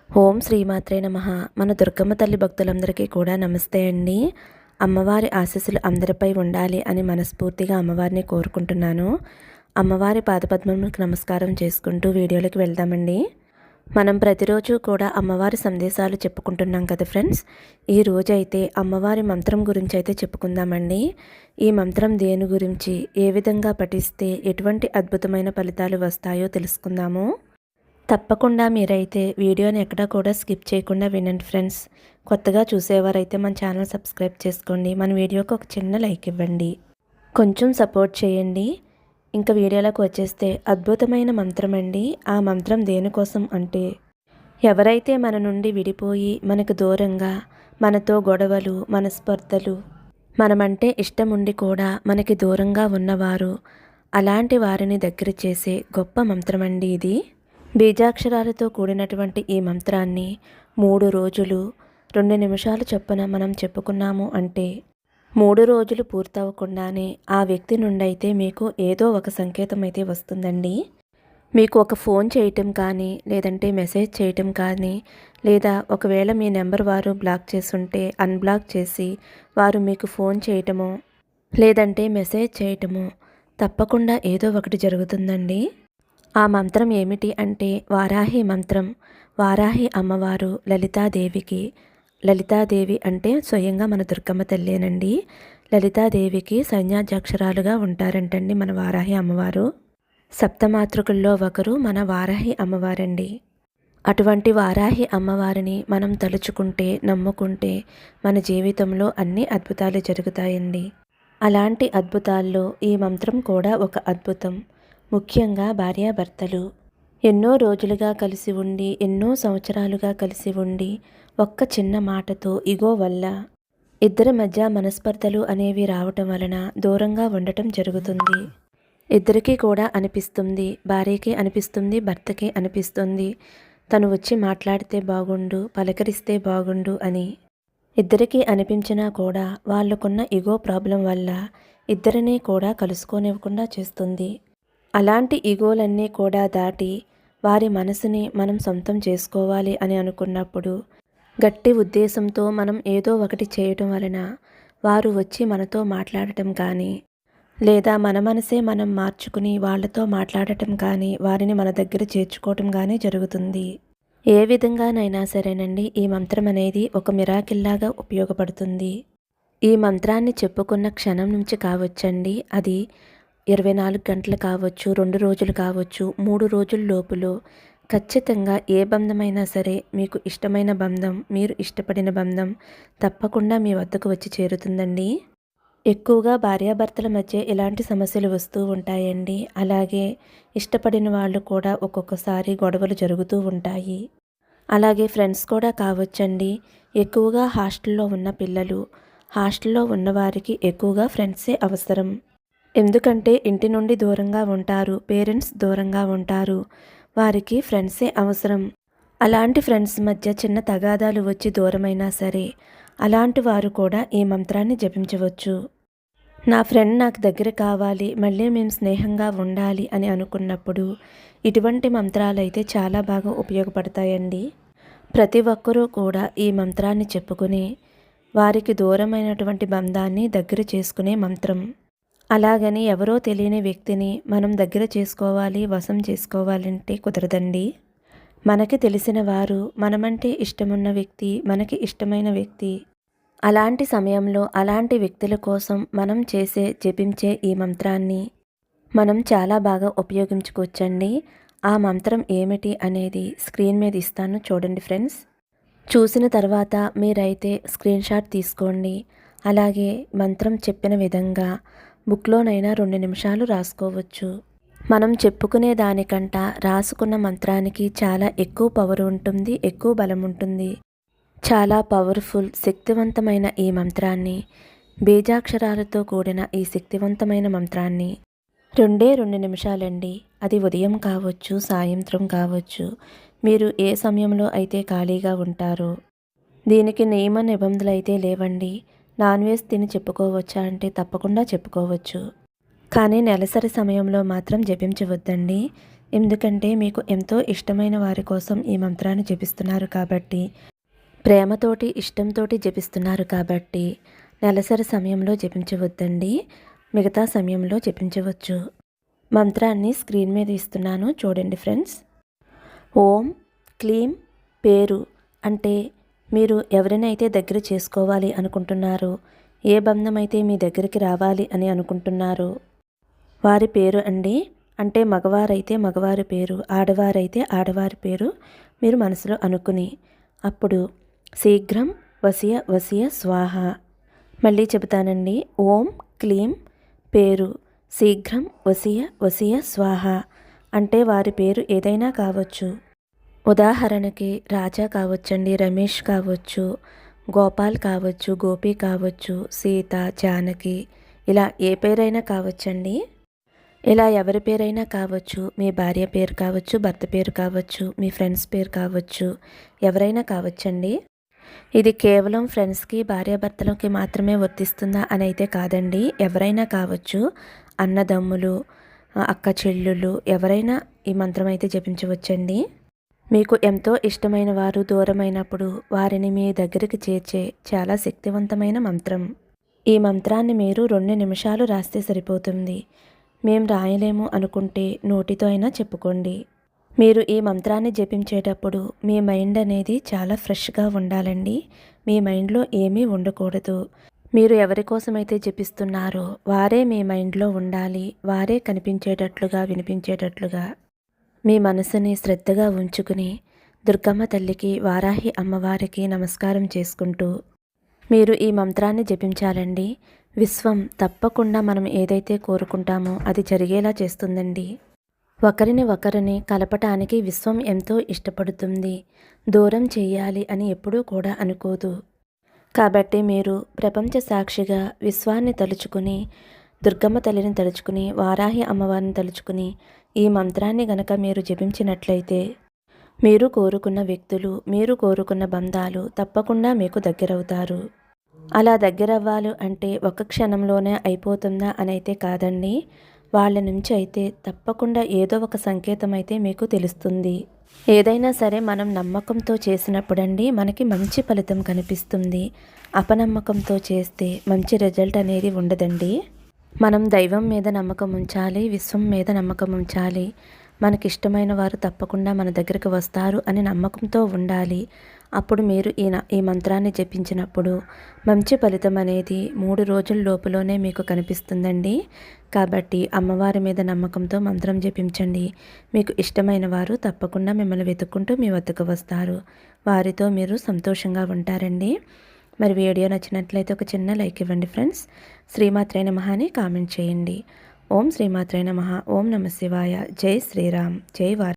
ఓం శ్రీమాత్రే నమః. మన దుర్గమ్మ తల్లి భక్తులందరికీ కూడా నమస్తే అండి. అమ్మవారి ఆశీస్సులు అందరిపై ఉండాలి అని మనస్ఫూర్తిగా అమ్మవారిని కోరుకుంటున్నాను. అమ్మవారి పాదపద్మములకు నమస్కారం చేసుకుంటూ వీడియోలోకి వెళ్దామండి. మనం ప్రతిరోజు కూడా అమ్మవారి సందేశాలు చెప్పుకుంటున్నాం కదా ఫ్రెండ్స్. ఈ రోజైతే అమ్మవారి మంత్రం గురించి అయితే చెప్పుకుందామండి. ఈ మంత్రం దేని గురించి, ఏ విధంగా పఠిస్తే ఎటువంటి అద్భుతమైన ఫలితాలు వస్తాయో తెలుసుకుందాము. తప్పకుండా మీరైతే వీడియోని ఎక్కడా కూడా స్కిప్ చేయకుండా వినండి ఫ్రెండ్స్. కొత్తగా చూసేవారైతే మన ఛానల్ సబ్స్క్రైబ్ చేసుకోండి. మన వీడియోకి ఒక చిన్న లైక్ ఇవ్వండి, కొంచెం సపోర్ట్ చేయండి. ఇంకా వీడియోలోకి వచ్చేస్తే అద్భుతమైన మంత్రం అండి. ఆ మంత్రం దేనికోసం అంటే, ఎవరైతే మన నుండి విడిపోయి మనకు దూరంగా, మనతో గొడవలు, మనస్పర్ధలు, మనమంటే ఇష్టం ఉండి కూడా మనకి దూరంగా ఉన్నవారు, అలాంటి వారిని దగ్గర చేసే గొప్ప మంత్రం అండి ఇది. బీజాక్షరాలతో కూడినటువంటి ఈ మంత్రాన్ని 3 రోజులు 2 నిమిషాలు చొప్పున మనం చెప్పుకున్నాము అంటే 3 రోజులు పూర్తవకుండానే ఆ వ్యక్తి నుండి అయితే మీకు ఏదో ఒక సంకేతం అయితే వస్తుందండి. మీకు ఒక ఫోన్ చేయటం కానీ, లేదంటే మెసేజ్ చేయటం కానీ, లేదా ఒకవేళ మీ నెంబర్ వారు బ్లాక్ చేసుంటే అన్బ్లాక్ చేసి వారు మీకు ఫోన్ చేయటము, లేదంటే మెసేజ్ చేయటము, తప్పకుండా ఏదో ఒకటి జరుగుతుందండి. ఆ మంత్రం ఏమిటి అంటే వారాహి మంత్రం. వారాహి అమ్మవారు లలితాదేవికి, లలితాదేవి అంటే స్వయంగా మన దుర్గమ్మ తల్లేనండి. లలితాదేవికి సైన్యాధ్యక్షరాలుగా ఉంటారంటండి మన వారాహి అమ్మవారు. సప్తమాతృకుల్లో ఒకరు మన వారాహి అమ్మవారండి. అటువంటి వారాహి అమ్మవారిని మనం తలుచుకుంటే, నమ్ముకుంటే మన జీవితంలో అన్ని అద్భుతాలు జరుగుతాయండి. అలాంటి అద్భుతాల్లో ఈ మంత్రం కూడా ఒక అద్భుతం. ముఖ్యంగా భార్యాభర్తలు ఎన్నో రోజులుగా కలిసి ఉండి, ఎన్నో సంవత్సరాలుగా కలిసి ఉండి, ఒక్క చిన్న మాటతో ఇగో వల్ల ఇద్దరి మధ్య మనస్పర్ధలు అనేవి రావటం వలన దూరంగా ఉండటం జరుగుతుంది. ఇద్దరికీ కూడా అనిపిస్తుంది, భార్యకి అనిపిస్తుంది, భర్తకి అనిపిస్తుంది, తను వచ్చి మాట్లాడితే బాగుండు, పలకరిస్తే బాగుండు అని. ఇద్దరికీ అనిపించినా కూడా వాళ్ళకున్న ఇగో ప్రాబ్లం వల్ల ఇద్దరినీ కూడా కలుసుకోనివ్వకుండా చేస్తుంది. అలాంటి ఈగోలన్నీ కూడా దాటి వారి మనసుని మనం సొంతం చేసుకోవాలి అని అనుకున్నప్పుడు, గట్టి ఉద్దేశంతో మనం ఏదో ఒకటి చేయటం వలన వారు వచ్చి మనతో మాట్లాడటం కానీ, లేదా మన మనసే మనం మార్చుకుని వాళ్ళతో మాట్లాడటం కానీ, వారిని మన దగ్గర చేర్చుకోవటం కానీ జరుగుతుంది. ఏ విధంగానైనా సరేనండి, ఈ మంత్రం అనేది ఒక మిరాకిల్లాగా ఉపయోగపడుతుంది. ఈ మంత్రాన్ని చెప్పుకున్న క్షణం నుంచి కావచ్చండి, అది 24 గంటలు కావచ్చు, 2 రోజులు కావచ్చు, 3 రోజుల లోపులో ఖచ్చితంగా ఏ బంధమైనా సరే, మీకు ఇష్టమైన బంధం, మీరు ఇష్టపడిన బంధం తప్పకుండా మీ వద్దకు వచ్చి చేరుతుందండి. ఎక్కువగా భార్యాభర్తల మధ్య ఇలాంటి సమస్యలు వస్తూ ఉంటాయండి. అలాగే ఇష్టపడిన వాళ్ళు కూడా ఒక్కొక్కసారి గొడవలు జరుగుతూ ఉంటాయి. అలాగే ఫ్రెండ్స్ కూడా కావచ్చండి. ఎక్కువగా హాస్టల్లో ఉన్న పిల్లలు, హాస్టల్లో ఉన్నవారికి ఎక్కువగా ఫ్రెండ్సే అవసరం. ఎందుకంటే ఇంటి నుండి దూరంగా ఉంటారు, పేరెంట్స్ దూరంగా ఉంటారు, వారికి ఫ్రెండ్సే అవసరం. అలాంటి ఫ్రెండ్స్ మధ్య చిన్న తగాదాలు వచ్చి దూరమైనా సరే, అలాంటి వారు కూడా ఈ మంత్రాన్ని జపించవచ్చు. నా ఫ్రెండ్ నాకు దగ్గర కావాలి, మళ్ళీ మేము స్నేహంగా ఉండాలి అని అనుకున్నప్పుడు ఇటువంటి మంత్రాలైతే చాలా బాగా ఉపయోగపడతాయండి. ప్రతి ఒక్కరూ కూడా ఈ మంత్రాన్ని చెప్పుకుని వారికి దూరమైనటువంటి బంధాన్ని దగ్గర చేసుకునే మంత్రం. అలాగని ఎవరో తెలియని వ్యక్తిని మనం దగ్గర చేసుకోవాలి, వశం చేసుకోవాలంటే కుదరదండి. మనకి తెలిసిన వారు, మనమంటే ఇష్టమున్న వ్యక్తి, మనకి ఇష్టమైన వ్యక్తి, అలాంటి సమయంలో అలాంటి వ్యక్తుల కోసం మనం జపించే ఈ మంత్రాన్ని మనం చాలా బాగా ఉపయోగించుకోవచ్చండి. ఆ మంత్రం ఏమిటి అనేది స్క్రీన్ మీద ఇస్తాను చూడండి ఫ్రెండ్స్. చూసిన తర్వాత మీరైతే స్క్రీన్ షాట్ తీసుకోండి. అలాగే మంత్రం చెప్పిన విధంగా బుక్లోనైనా 2 నిమిషాలు రాసుకోవచ్చు. మనం చెప్పుకునే దానికంట రాసుకున్న మంత్రానికి చాలా ఎక్కువ పవర్ ఉంటుంది, ఎక్కువ బలం ఉంటుంది. చాలా పవర్ఫుల్, శక్తివంతమైన ఈ మంత్రాన్ని, బీజాక్షరాలతో కూడిన ఈ శక్తివంతమైన మంత్రాన్ని 2 నిమిషాలండి. అది ఉదయం కావచ్చు, సాయంత్రం కావచ్చు, మీరు ఏ సమయంలో అయితే ఖాళీగా ఉంటారో. దీనికి నియమ నిబంధనలు అయితే లేవండి. నాన్ వెజ్ తిని చెప్పుకోవచ్చా అంటే తప్పకుండా చెప్పుకోవచ్చు. కానీ నెలసరి సమయంలో మాత్రం జపించవద్దండి. ఎందుకంటే మీకు ఎంతో ఇష్టమైన వారి కోసం ఈ మంత్రాన్ని జపిస్తున్నారు కాబట్టి, ప్రేమతోటి ఇష్టంతోటి జపిస్తున్నారు కాబట్టి నెలసరి సమయంలో జపించవద్దండి. మిగతా సమయంలో జపించవచ్చు. మంత్రాన్ని స్క్రీన్ మీద ఇస్తున్నాను చూడండి ఫ్రెండ్స్. ఓం క్లీం పేరు అంటే మీరు ఎవరినైతే దగ్గర చేసుకోవాలి అనుకుంటున్నారో, ఏ బంధమైతే మీ దగ్గరికి రావాలి అని అనుకుంటున్నారో వారి పేరు అండి. అంటే మగవారైతే మగవారి పేరు, ఆడవారైతే ఆడవారి పేరు మీరు మనసులో అనుకుని అప్పుడు శీఘ్రం వసియ వసియ స్వాహ. మళ్ళీ చెబుతానండి. ఓం క్లీం పేరు శీఘ్రం వసియ వసియ స్వాహ అంటే వారి పేరు ఏదైనా కావచ్చు. ఉదాహరణకి రాజా కావచ్చండి, రమేష్ కావచ్చు, గోపాల్ కావచ్చు, గోపి కావచ్చు, సీత, జానకి, ఇలా ఏ పేరైనా కావచ్చండి. ఇలా ఎవరి పేరైనా కావచ్చు. మీ భార్య పేరు కావచ్చు, భర్త పేరు కావచ్చు, మీ ఫ్రెండ్స్ పేరు కావచ్చు, ఎవరైనా కావచ్చండి. ఇది కేవలం ఫ్రెండ్స్కి, భార్యాభర్తలకి మాత్రమే వర్తిస్తుందా అని అయితే కాదండి. ఎవరైనా కావచ్చు. అన్నదమ్ములు, అక్క చెల్లులు ఎవరైనా ఈ మంత్రం అయితే జపించవచ్చండి. మీకు ఎంతో ఇష్టమైన వారు దూరమైనప్పుడు వారిని మీ దగ్గరికి చేర్చే చాలా శక్తివంతమైన మంత్రం. ఈ మంత్రాన్ని మీరు 2 నిమిషాలు రాస్తే సరిపోతుంది. మేం రాయలేము అనుకుంటే నోటితో అయినా చెప్పుకోండి. మీరు ఈ మంత్రాన్ని జపించేటప్పుడు మీ మైండ్ అనేది చాలా ఫ్రెష్గా ఉండాలండి. మీ మైండ్లో ఏమీ ఉండకూడదు. మీరు ఎవరి కోసమైతే జపిస్తున్నారో వారే మీ మైండ్లో ఉండాలి. వారే కనిపించేటట్లుగా, వినిపించేటట్లుగా మీ మనసుని శ్రద్ధగా ఉంచుకుని దుర్గమ్మ తల్లికి, వారాహి అమ్మవారికి నమస్కారం చేసుకుంటూ మీరు ఈ మంత్రాన్ని జపించాలండి. విశ్వం తప్పకుండా మనం ఏదైతే కోరుకుంటామో అది జరిగేలా చేస్తుందండి. ఒకరిని కలపటానికి విశ్వం ఎంతో ఇష్టపడుతుంది. దూరం చేయాలి అని ఎప్పుడూ కూడా అనుకోదు. కాబట్టి మీరు ప్రపంచ సాక్షిగా విశ్వాన్ని తలుచుకుని, దుర్గమ్మ తల్లిని తలుచుకుని, వారాహి అమ్మవారిని తలుచుకుని ఈ మంత్రాన్ని గనక మీరు జపించినట్లయితే మీరు కోరుకున్న వ్యక్తులు, మీరు కోరుకున్న బంధాలు తప్పకుండా మీకు దగ్గరవుతారు. అలా దగ్గరవ్వాలి అంటే ఒక క్షణంలోనే అయిపోతుందా అని అయితే కాదండి. వాళ్ళ నుంచి అయితే తప్పకుండా ఏదో ఒక సంకేతం అయితే మీకు తెలుస్తుంది. ఏదైనా సరే మనం నమ్మకంతో చేసినప్పుడండి మనకి మంచి ఫలితం కనిపిస్తుంది. అపనమ్మకంతో చేస్తే మంచి రిజల్ట్ అనేది ఉండదండి. మనం దైవం మీద నమ్మకం ఉంచాలి, విశ్వం మీద నమ్మకం ఉంచాలి. మనకిష్టమైన వారు తప్పకుండా మన దగ్గరికి వస్తారు అని నమ్మకంతో ఉండాలి. అప్పుడు మీరు ఈ మంత్రాన్ని జపించినప్పుడు మంచి ఫలితం అనేది 3 రోజుల లోపులోనే మీకు కనిపిస్తుందండి. కాబట్టి అమ్మవారి మీద నమ్మకంతో మంత్రం జపించండి. మీకు ఇష్టమైన వారు తప్పకుండా మిమ్మల్ని వెతుక్కుంటూ మీ వద్దకు వస్తారు. వారితో మీరు సంతోషంగా ఉంటారండి. మరి వీడియో నచ్చినట్లయితే ఒక చిన్న లైక్ ఇవ్వండి ఫ్రెండ్స్. శ్రీమాత్రే నమః అని కామెంట్ చేయండి. ఓం శ్రీమాత్రే నమః. ఓం నమః శివాయ. జై శ్రీరామ్. జై వారాహి.